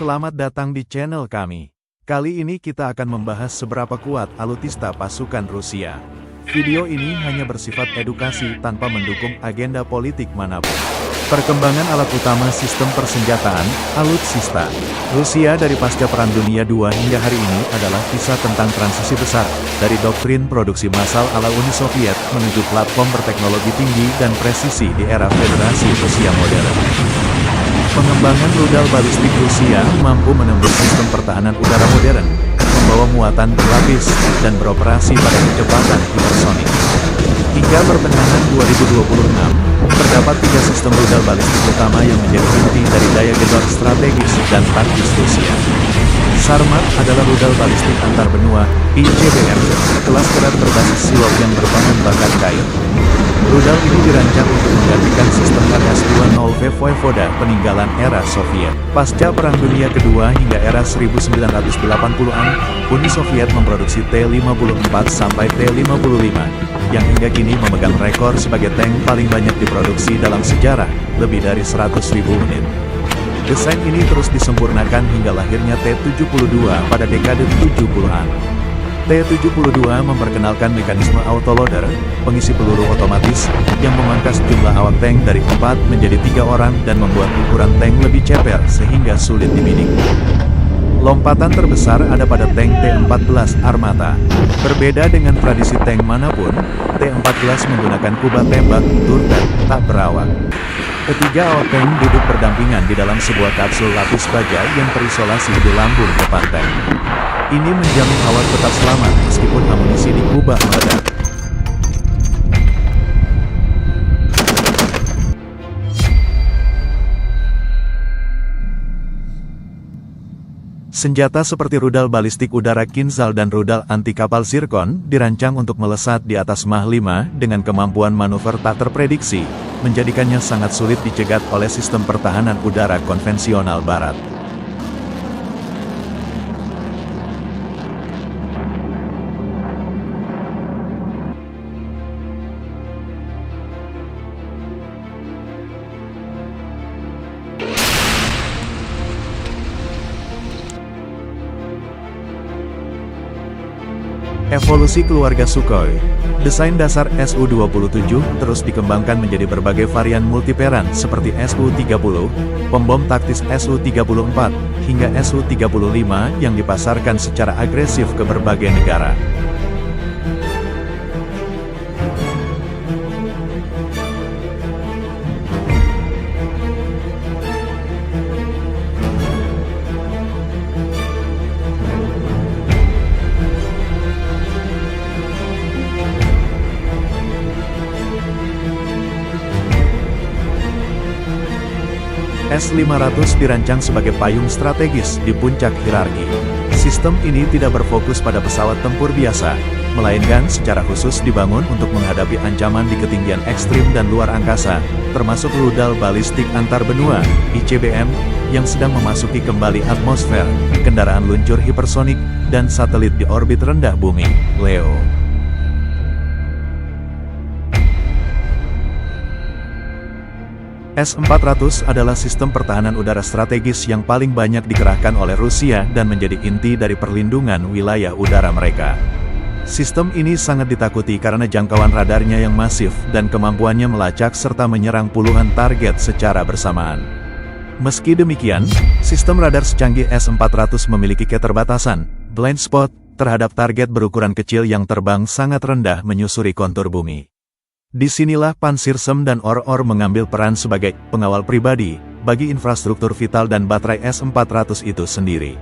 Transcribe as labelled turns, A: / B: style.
A: Selamat datang di channel kami. Kali ini kita akan membahas seberapa kuat alutsista pasukan Rusia. Video ini hanya bersifat edukasi tanpa mendukung agenda politik manapun. Perkembangan alat utama sistem persenjataan, alutsista. Rusia dari pasca Perang Dunia II hingga hari ini adalah kisah tentang transisi besar, dari doktrin produksi massal ala Uni Soviet menuju platform berteknologi tinggi dan presisi di era Federasi Rusia modern. Pengembangan rudal balistik Rusia mampu menembus sistem pertahanan udara modern, membawa muatan berlapis, dan beroperasi pada kecepatan hipersonik. Hingga pertengahan 2026, terdapat 3 sistem rudal balistik utama yang menjadi inti dari daya gedor strategis dan taktis Rusia. Sarmat adalah rudal balistik antar benua, ICBM, kelas berat berbasis silok yang berbahan bakar kail. Rudal ini dirancang untuk menggantikan sistem RS-20V Voyvoda peninggalan era Soviet. Pasca Perang Dunia Kedua hingga era 1980-an, Uni Soviet memproduksi T-54 sampai T-55, yang hingga kini memegang rekor sebagai tank paling banyak diproduksi dalam sejarah, lebih dari 100.000 unit. Desain ini terus disempurnakan hingga lahirnya T-72 pada dekade 70-an. T-72 memperkenalkan mekanisme autoloader, pengisi peluru otomatis, yang memangkas jumlah awak tank dari 4 menjadi 3 orang dan membuat ukuran tank lebih ceper sehingga sulit dibidik. Lompatan terbesar ada pada tank T-14 Armata. Berbeda dengan tradisi tank manapun, T-14 menggunakan kubat tembak, turret, tak berawak. Ketiga awak tank duduk berdampingan di dalam sebuah kapsul lapis baja yang terisolasi di lambung depan tank. Ini menjamin awak tetap selamat meskipun amunisi di kubah meledak. Senjata seperti rudal balistik udara Kinzhal dan rudal anti kapal Zircon dirancang untuk melesat di atas Mach 5 dengan kemampuan manuver tak terprediksi, menjadikannya sangat sulit dicegat oleh sistem pertahanan udara konvensional Barat. Evolusi keluarga Sukhoi. Desain dasar Su-27 terus dikembangkan menjadi berbagai varian multiperan seperti Su-30, pembom taktis Su-34, hingga Su-35 yang dipasarkan secara agresif ke berbagai negara. S-500 dirancang sebagai payung strategis di puncak hierarki. Sistem ini tidak berfokus pada pesawat tempur biasa, melainkan secara khusus dibangun untuk menghadapi ancaman di ketinggian ekstrim dan luar angkasa, termasuk rudal balistik antar benua, ICBM, yang sedang memasuki kembali atmosfer, kendaraan luncur hipersonik, dan satelit di orbit rendah bumi, LEO. S-400 adalah sistem pertahanan udara strategis yang paling banyak dikerahkan oleh Rusia dan menjadi inti dari perlindungan wilayah udara mereka. Sistem ini sangat ditakuti karena jangkauan radarnya yang masif dan kemampuannya melacak serta menyerang puluhan target secara bersamaan. Meski demikian, sistem radar secanggih S-400 memiliki keterbatasan, blind spot, terhadap target berukuran kecil yang terbang sangat rendah menyusuri kontur bumi. Disinilah Pansirsem dan OR-OR mengambil peran sebagai pengawal pribadi bagi infrastruktur vital dan baterai S-400 itu sendiri.